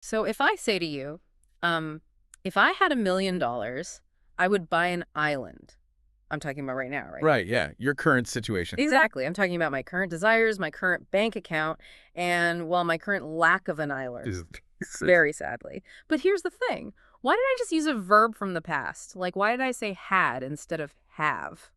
So if I say to you, if I had $1 million, I would buy an island. I'm talking about right now, right? Right, yeah. Your current situation. Exactly. I'm talking about my current desires, my current bank account, and, well, my current lack of an island. Very sadly. But here's the thing. Why did I just use a verb from the past? Like, why did I say had instead of have?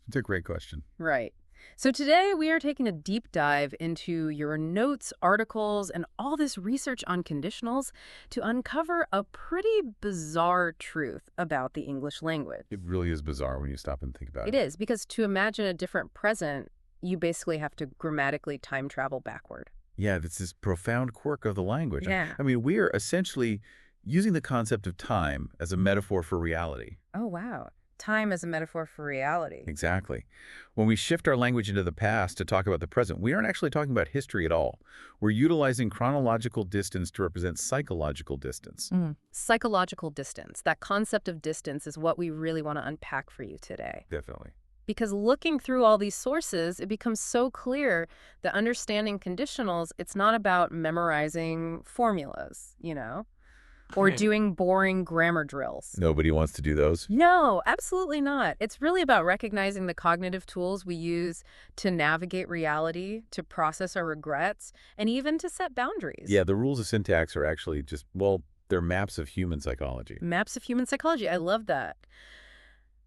It's a great question. Right. So today we are taking a deep dive into your notes, articles, and all this research on conditionals to uncover a pretty bizarre truth about the English language. It really is bizarre when you stop and think about It it. is, because to imagine a different present, you basically have to grammatically time travel backward. Yeah, that's this profound quirk of the language. Yeah. I mean, we are essentially using the concept of time as a metaphor for reality. Oh, wow. Time as a metaphor for reality. Exactly. When we shift our language into the past to talk about the present, we aren't actually talking about history at all. We're utilizing chronological distance to represent psychological distance. Psychological distance, that concept of distance, is what we really want to unpack for you today. Definitely. Because looking through all these sources, it becomes so clear that understanding conditionals, it's not about memorizing formulas, or doing boring grammar drills. Nobody wants to do those. No, absolutely not. It's really about recognizing the cognitive tools we use to navigate reality, to process our regrets, and even to set boundaries. Yeah, the rules of syntax are actually just, well, they're maps of human psychology. Maps of human psychology. I love that.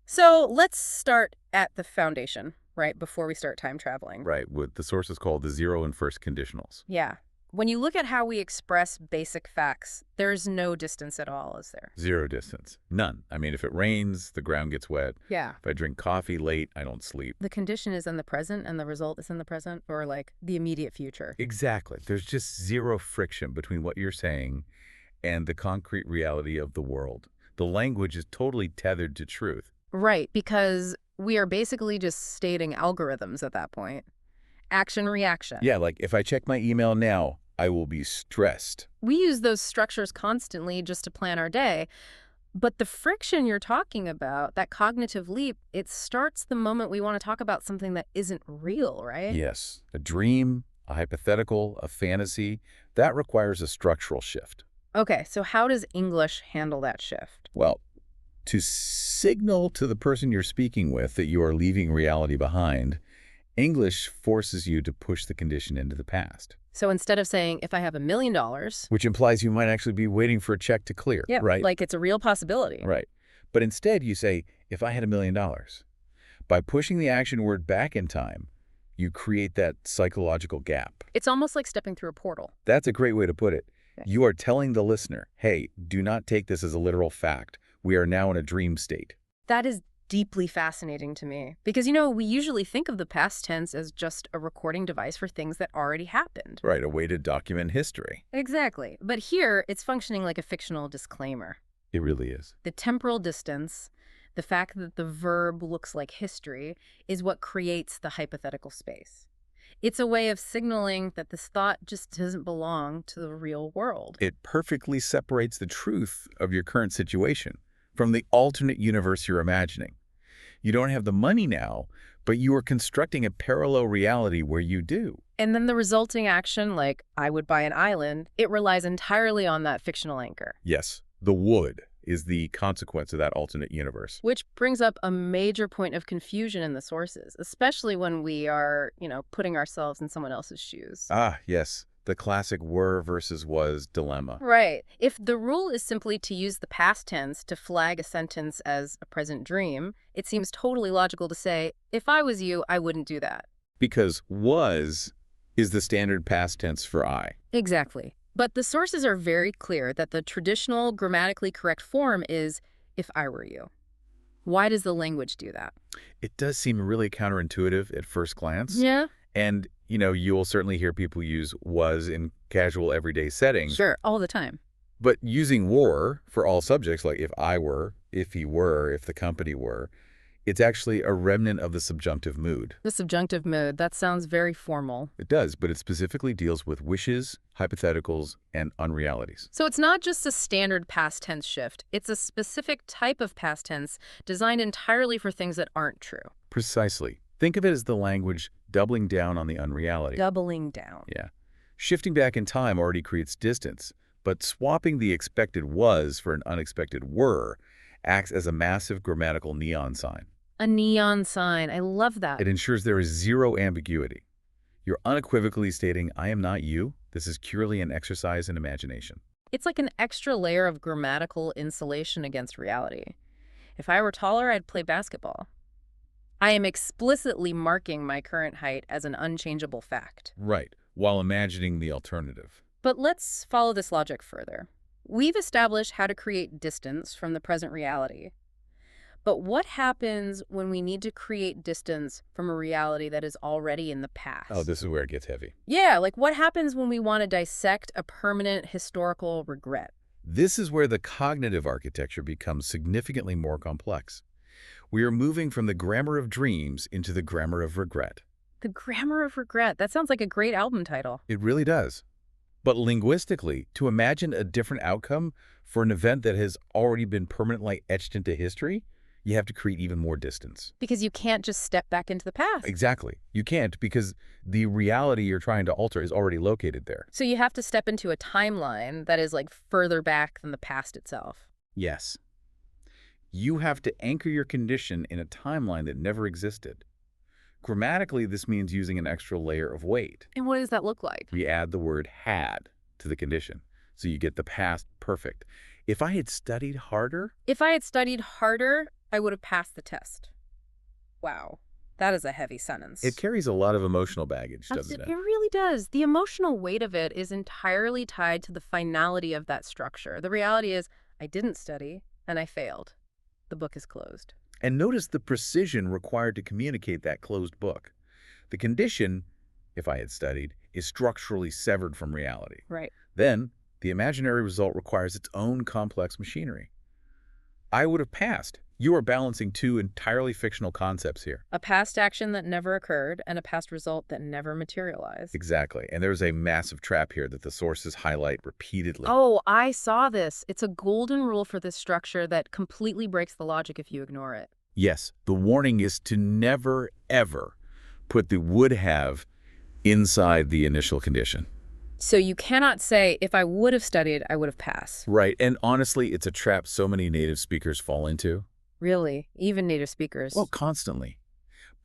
So let's start at the foundation, right, before we start time traveling. Right, what the source is called the zero and first conditionals. Yeah. When you look at how we express basic facts, there's no distance at all, is there? Zero distance. None. I mean, if it rains, the ground gets wet. Yeah. If I drink coffee late, I don't sleep. The condition is in the present and the result is in the present, or like the immediate future. Exactly. There's just zero friction between what you're saying and the concrete reality of the world. The language is totally tethered to truth. Right, because we are basically just stating algorithms at that point. Action, reaction. Yeah, like if I check my email now, I will be stressed. We use those structures constantly just to plan our day. But the friction you're talking about, that cognitive leap, it starts the moment we want to talk about something that isn't real, right? Yes, a dream, a hypothetical, a fantasy, that requires a structural shift. Okay, so how does English handle that shift? Well, to signal to the person you're speaking with that you are leaving reality behind, English forces you to push the condition into the past. So instead of saying, if I have $1 million, Which implies you might actually be waiting for a check to clear, yeah, right? like it's a real possibility. Right. But instead you say, if I had $1 million. By pushing the action word back in time, you create that psychological gap. It's almost like stepping through a portal. That's a great way to put it. Okay. You are telling the listener, hey, do not take this as a literal fact. We are now in a dream state. That is deeply fascinating to me because, we usually think of the past tense as just a recording device for things that already happened. Right, a way to document history. Exactly. But here, it's functioning like a fictional disclaimer. It really is. The temporal distance, the fact that the verb looks like history, is what creates the hypothetical space. It's a way of signaling that this thought just doesn't belong to the real world. It perfectly separates the truth of your current situation from the alternate universe you're imagining. You don't have the money now, but you are constructing a parallel reality where you do. And then the resulting action, like I would buy an island, it relies entirely on that fictional anchor. Yes, the would is the consequence of that alternate universe. Which brings up a major point of confusion in the sources, especially when we are, putting ourselves in someone else's shoes. Ah, yes, the classic were versus was dilemma. Right. If the rule is simply to use the past tense to flag a sentence as a present dream, it seems totally logical to say, if I was you, I wouldn't do that. Because was is the standard past tense for I. Exactly. But the sources are very clear that the traditional grammatically correct form is, if I were you. Why does the language do that? It does seem really counterintuitive at first glance. Yeah. And, you will certainly hear people use was in casual everyday settings. Sure, all the time. But using were for all subjects, like if I were, if he were, if the company were, it's actually a remnant of the subjunctive mood. The subjunctive mood, that sounds very formal. It does, but it specifically deals with wishes, hypotheticals, and unrealities. So it's not just a standard past tense shift. It's a specific type of past tense designed entirely for things that aren't true. Precisely. Think of it as the language doubling down on the unreality. Doubling down. Yeah. Shifting back in time already creates distance, But swapping the expected was for an unexpected were acts as a massive grammatical neon sign. A neon sign. I love that. It ensures there is zero ambiguity. You're unequivocally stating, I am not you. This is purely an exercise in imagination. It's like an extra layer of grammatical insulation against reality. If I were taller, I'd play basketball. I am explicitly marking my current height as an unchangeable fact. Right, while imagining the alternative. But let's follow this logic further. We've established how to create distance from the present reality. But what happens when we need to create distance from a reality that is already in the past? Oh, this is where it gets heavy. Yeah, like what happens when we want to dissect a permanent historical regret? This is where the cognitive architecture becomes significantly more complex. We are moving from the grammar of dreams into the grammar of regret. The grammar of regret. That sounds like a great album title. It really does. But linguistically, to imagine a different outcome for an event that has already been permanently etched into history, you have to create even more distance. Because you can't just step back into the past. Exactly. You can't because the reality you're trying to alter is already located there. So you have to step into a timeline that is like further back than the past itself. Yes. You have to anchor your condition in a timeline that never existed. Grammatically, this means using an extra layer of weight. And what does that look like? We add the word had to the condition, so you get the past perfect. If I had studied harder... If I had studied harder, I would have passed the test. Wow. That is a heavy sentence. It carries a lot of emotional baggage, doesn't it? It really does. The emotional weight of it is entirely tied to the finality of that structure. The reality is, I didn't study, and I failed. The book is closed. And notice the precision required to communicate that closed book. The condition, if I had studied, is structurally severed from reality. Right. Then, the imaginary result requires its own complex machinery. I would have passed. You are balancing two entirely fictional concepts here. A past action that never occurred and a past result that never materialized. Exactly. And there's a massive trap here that the sources highlight repeatedly. Oh, I saw this. It's a golden rule for this structure that completely breaks the logic if you ignore it. Yes, the warning is to never, ever put the would have inside the initial condition. So you cannot say, if I would have studied, I would have passed. Right. And honestly, it's a trap so many native speakers fall into. Really? Even native speakers? Well, constantly.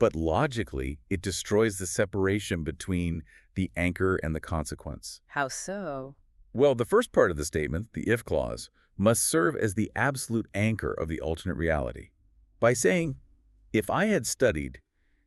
But logically, it destroys the separation between the anchor and the consequence. How so? Well, the first part of the statement, the if clause, must serve as the absolute anchor of the alternate reality. By saying, if I had studied,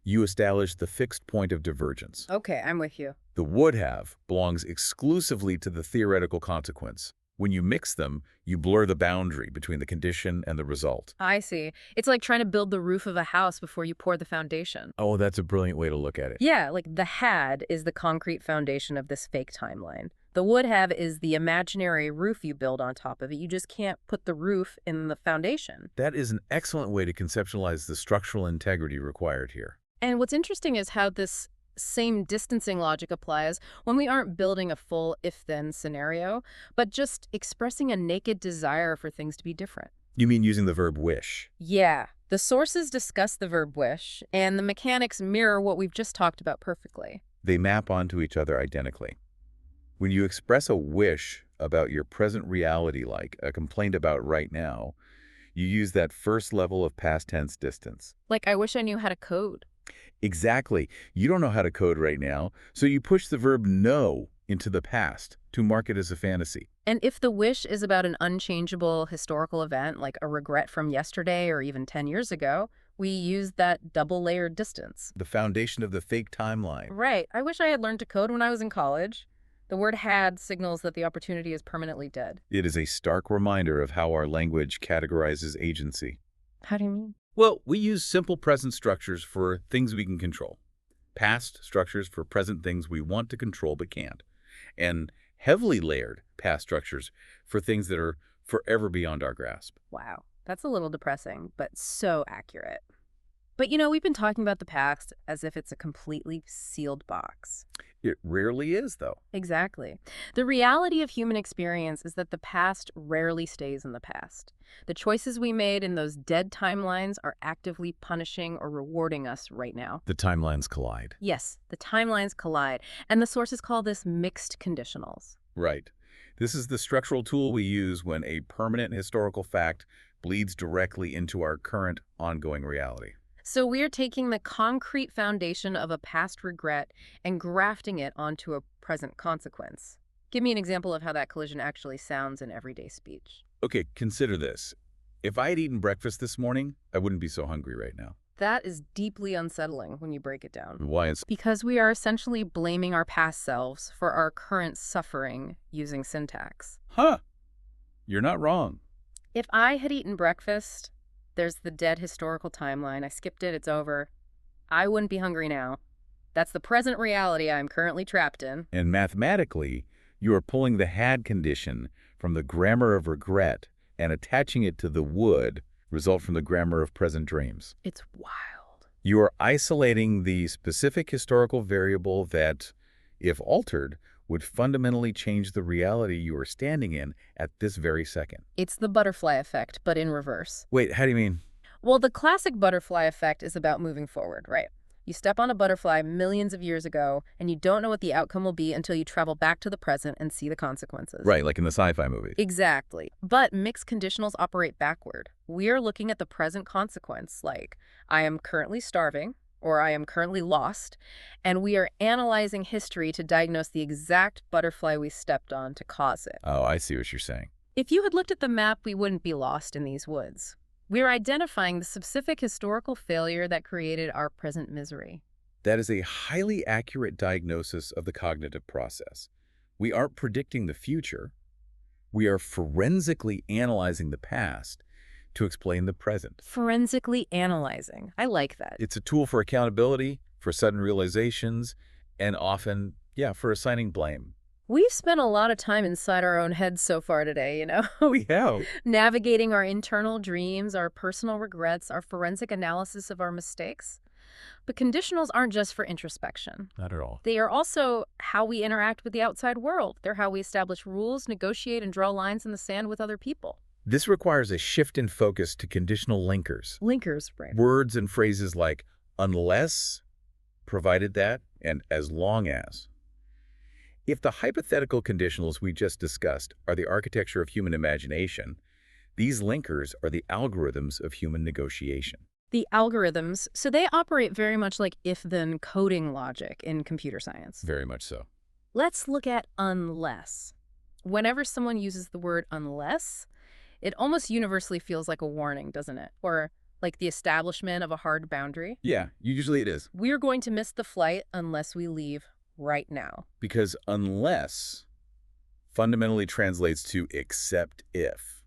you establish the fixed point of divergence. Okay, I'm with you. The would have belongs exclusively to the theoretical consequence. When you mix them, you blur the boundary between the condition and the result. I see. It's like trying to build the roof of a house before you pour the foundation. Oh, that's a brilliant way to look at it. Yeah, like the had is the concrete foundation of this fake timeline. The would have is the imaginary roof you build on top of it. You just can't put the roof in the foundation. That is an excellent way to conceptualize the structural integrity required here. And what's interesting is how this same distancing logic applies when we aren't building a full if-then scenario, but just expressing a naked desire for things to be different. You mean using the verb wish? Yeah. The sources discuss the verb wish, and the mechanics mirror what we've just talked about perfectly. They map onto each other identically. When you express a wish about your present reality, like a complaint about right now, you use that first level of past tense distance. Like, I wish I knew how to code. Exactly. You don't know how to code right now, so you push the verb know into the past to mark it as a fantasy. And if the wish is about an unchangeable historical event, like a regret from yesterday or even 10 years ago, we use that double-layered distance. The foundation of the fake timeline. Right. I wish I had learned to code when I was in college. The word had signals that the opportunity is permanently dead. It is a stark reminder of how our language categorizes agency. How do you mean? Well, we use simple present structures for things we can control, past structures for present things we want to control but can't, and heavily layered past structures for things that are forever beyond our grasp. Wow, that's a little depressing, but so accurate. But we've been talking about the past as if it's a completely sealed box. It rarely is, though. Exactly. The reality of human experience is that the past rarely stays in the past. The choices we made in those dead timelines are actively punishing or rewarding us right now. The timelines collide. Yes, the timelines collide, and the sources call this mixed conditionals. Right. This is the structural tool we use when a permanent historical fact bleeds directly into our current ongoing reality. So we're taking the concrete foundation of a past regret and grafting it onto a present consequence. Give me an example of how that collision actually sounds in everyday speech. Okay, consider this. If I had eaten breakfast this morning, I wouldn't be so hungry right now. That is deeply unsettling when you break it down. Why is... Because we are essentially blaming our past selves for our current suffering using syntax. Huh. You're not wrong. If I had eaten breakfast, there's the dead historical timeline. I skipped it, it's over. I wouldn't be hungry now. That's the present reality I'm currently trapped in. And mathematically, you are pulling the had condition from the grammar of regret and attaching it to the would result from the grammar of present dreams. It's wild. You are isolating the specific historical variable that, if altered, would fundamentally change the reality you are standing in at this very second. It's the butterfly effect, but in reverse. Wait, how do you mean? Well, the classic butterfly effect is about moving forward, right? You step on a butterfly millions of years ago, and you don't know what the outcome will be until you travel back to the present and see the consequences. Right, like in the sci-fi movies. Exactly. But mixed conditionals operate backward. We are looking at the present consequence, like, I am currently starving, or I am currently lost, and we are analyzing history to diagnose the exact butterfly we stepped on to cause it. Oh, I see what you're saying. If you had looked at the map, we wouldn't be lost in these woods. We're identifying the specific historical failure that created our present misery. That is a highly accurate diagnosis of the cognitive process. We aren't predicting the future. We are forensically analyzing the past to explain the present. Forensically analyzing. I like that. It's a tool for accountability, for sudden realizations, and often, for assigning blame. We've spent a lot of time inside our own heads so far today, you know? We have. Navigating our internal dreams, our personal regrets, our forensic analysis of our mistakes. But conditionals aren't just for introspection. Not at all. They are also how we interact with the outside world. They're how we establish rules, negotiate, and draw lines in the sand with other people. This requires a shift in focus to conditional linkers. Linkers, right. Words and phrases like unless, provided that, and as long as. If the hypothetical conditionals we just discussed are the architecture of human imagination, these linkers are the algorithms of human negotiation. The algorithms, so they operate very much like if-then coding logic in computer science. Very much so. Let's look at unless. Whenever someone uses the word unless, it almost universally feels like a warning, doesn't it? Or like the establishment of a hard boundary. Yeah, usually it is. We're going to miss the flight unless we leave right now. Because unless fundamentally translates to except if.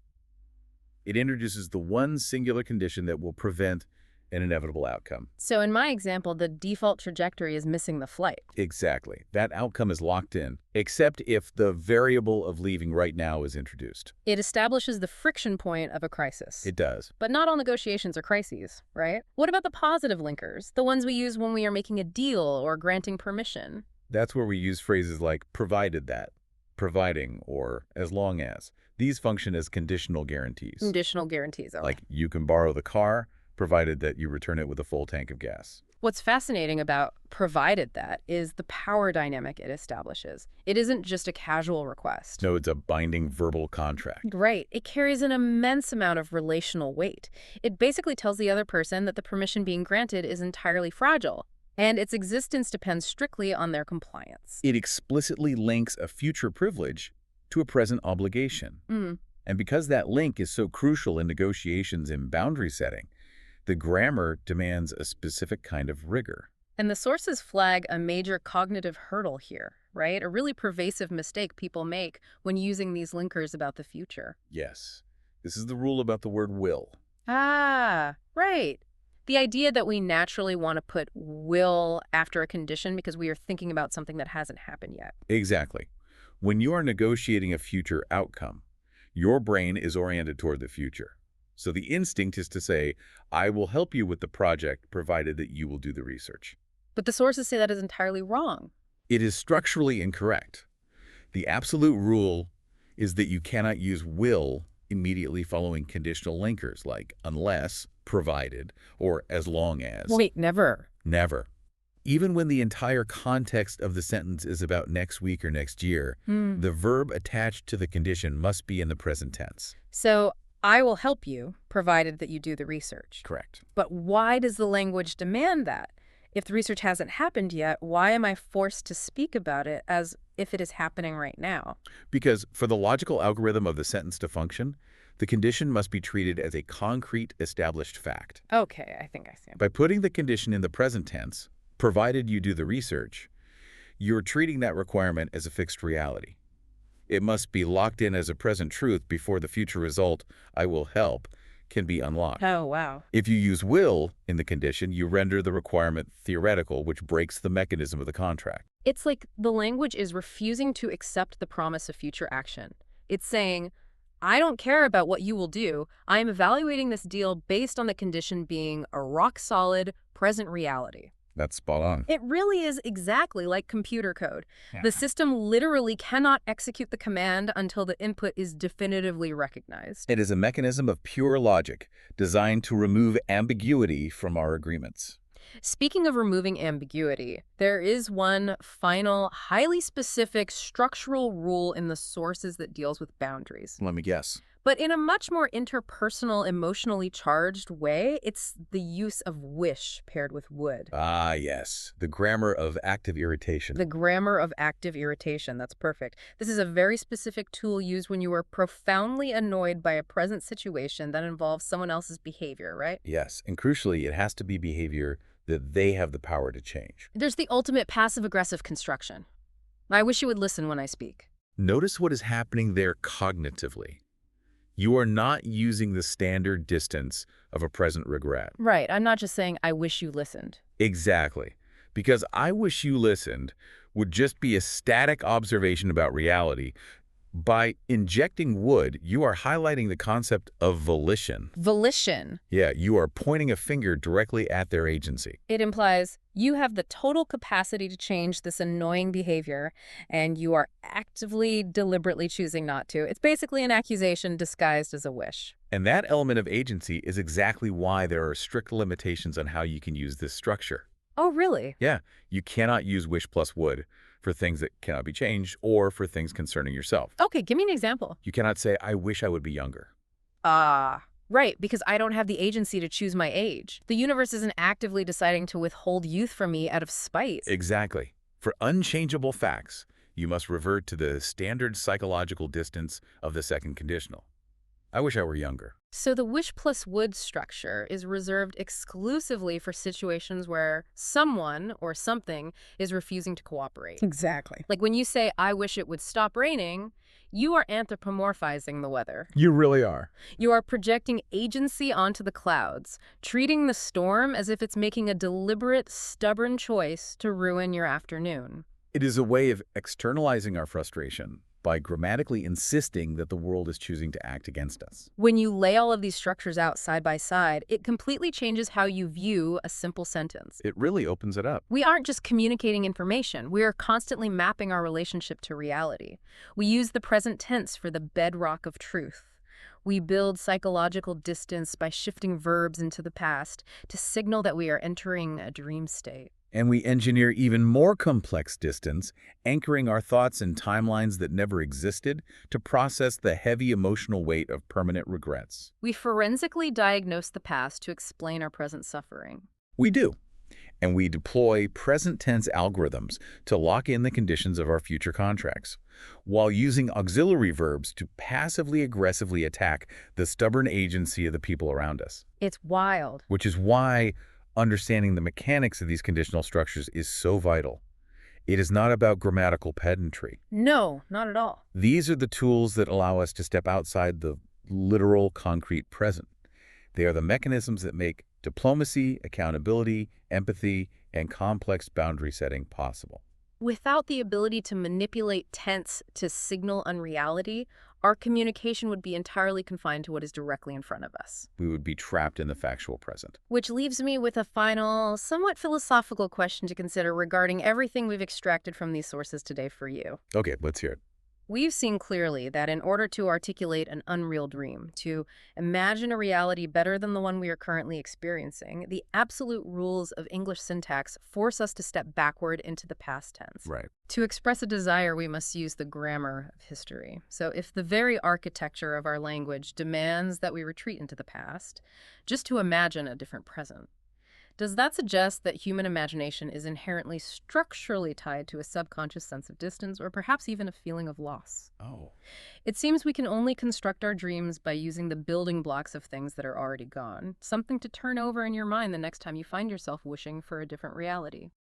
It introduces the one singular condition that will prevent an inevitable outcome. So in my example, the default trajectory is missing the flight. Exactly. That outcome is locked in, except if the variable of leaving right now is introduced. It establishes the friction point of a crisis. It does. But not all negotiations are crises, right? What about the positive linkers, the ones we use when we are making a deal or granting permission? That's where we use phrases like provided that, providing, or as long as. These function as conditional guarantees. Conditional guarantees, okay. Like you can borrow the car, provided that you return it with a full tank of gas. What's fascinating about provided that is the power dynamic it establishes. It isn't just a casual request. No, it's a binding verbal contract. Right. It carries an immense amount of relational weight. It basically tells the other person that the permission being granted is entirely fragile, and its existence depends strictly on their compliance. It explicitly links a future privilege to a present obligation. And because that link is so crucial in negotiations and boundary setting, the grammar demands a specific kind of rigor. And the sources flag a major cognitive hurdle here, right? A really pervasive mistake people make when using these linkers about the future. Yes. This is the rule about the word will. Ah, right. The idea that we naturally want to put will after a condition because we are thinking about something that hasn't happened yet. Exactly. When you are negotiating a future outcome, your brain is oriented toward the future. So the instinct is to say, I will help you with the project provided that you will do the research. But the sources say that is entirely wrong. It is structurally incorrect. The absolute rule is that you cannot use will immediately following conditional linkers like unless, provided, or as long as. Wait, never. Never. Even when the entire context of the sentence is about next week or next year, Hmm. the verb attached to the condition must be in the present tense. So I will help you, provided that you do the research. Correct. But why does the language demand that? If the research hasn't happened yet, why am I forced to speak about it as if it is happening right now? Because for the logical algorithm of the sentence to function, the condition must be treated as a concrete, established fact. Okay, I think I see. By putting the condition in the present tense, provided you do the research, you're treating that requirement as a fixed reality. It must be locked in as a present truth before the future result, I will help, can be unlocked. Oh, wow. If you use will in the condition, you render the requirement theoretical, which breaks the mechanism of the contract. It's like the language is refusing to accept the promise of future action. It's saying, I don't care about what you will do. I am evaluating this deal based on the condition being a rock-solid, present reality. That's spot on. It really is exactly like computer code. The system literally cannot execute the command until the input is definitively recognized. It is a mechanism of pure logic designed to remove ambiguity from our agreements. Speaking of removing ambiguity, there is one final, highly specific structural rule in the sources that deals with boundaries. Let me guess. But in a much more interpersonal, emotionally charged way, it's the use of wish paired with would. Ah, yes. The grammar of active irritation. The grammar of active irritation. That's perfect. This is a very specific tool used when you are profoundly annoyed by a present situation that involves someone else's behavior, right? Yes, and crucially, it has to be behavior that they have the power to change. There's the ultimate passive-aggressive construction. I wish you would listen when I speak. Notice what is happening there cognitively. You are not using the standard distance of a present regret. Right. I'm not just saying, I wish you listened. Exactly. Because I wish you listened would just be a static observation about reality. By injecting would, you are highlighting the concept of volition. Volition. Yeah, you are pointing a finger directly at their agency. It implies you have the total capacity to change this annoying behavior, and you are actively, deliberately choosing not to. It's basically an accusation disguised as a wish. And that element of agency is exactly why there are strict limitations on how you can use this structure. Oh, really? Yeah, you cannot use wish plus would for things that cannot be changed or for things concerning yourself. Okay, give me an example. You cannot say, I wish I would be younger. Right, because I don't have the agency to choose my age. The universe isn't actively deciding to withhold youth from me out of spite. Exactly. For unchangeable facts, you must revert to the standard psychological distance of the second conditional. I wish I were younger. So the wish plus would structure is reserved exclusively for situations where someone or something is refusing to cooperate. Exactly. Like when you say, I wish it would stop raining, you are anthropomorphizing the weather. You really are. You are projecting agency onto the clouds, treating the storm as if it's making a deliberate, stubborn choice to ruin your afternoon. It is a way of externalizing our frustration by grammatically insisting that the world is choosing to act against us. When you lay all of these structures out side by side, it completely changes how you view a simple sentence. It really opens it up. We aren't just communicating information. We are constantly mapping our relationship to reality. We use the present tense for the bedrock of truth. We build psychological distance by shifting verbs into the past to signal that we are entering a dream state. And we engineer even more complex distance, anchoring our thoughts in timelines that never existed to process the heavy emotional weight of permanent regrets. We forensically diagnose the past to explain our present suffering. We do. And we deploy present tense algorithms to lock in the conditions of our future contracts, while using auxiliary verbs to passively aggressively attack the stubborn agency of the people around us. It's wild. Which is why understanding the mechanics of these conditional structures is so vital. It is not about grammatical pedantry. No, not at all. These are the tools that allow us to step outside the literal, concrete present. They are the mechanisms that make diplomacy, accountability, empathy, and complex boundary setting possible. Without the ability to manipulate tense to signal unreality, our communication would be entirely confined to what is directly in front of us. We would be trapped in the factual present. Which leaves me with a final, somewhat philosophical question to consider regarding everything we've extracted from these sources today for you. Okay, let's hear it. We've seen clearly that in order to articulate an unreal dream, to imagine a reality better than the one we are currently experiencing, the absolute rules of English syntax force us to step backward into the past tense. Right. To express a desire, we must use the grammar of history. So if the very architecture of our language demands that we retreat into the past, just to imagine a different present, does that suggest that human imagination is inherently structurally tied to a subconscious sense of distance or perhaps even a feeling of loss? Oh. It seems we can only construct our dreams by using the building blocks of things that are already gone, something to turn over in your mind the next time you find yourself wishing for a different reality.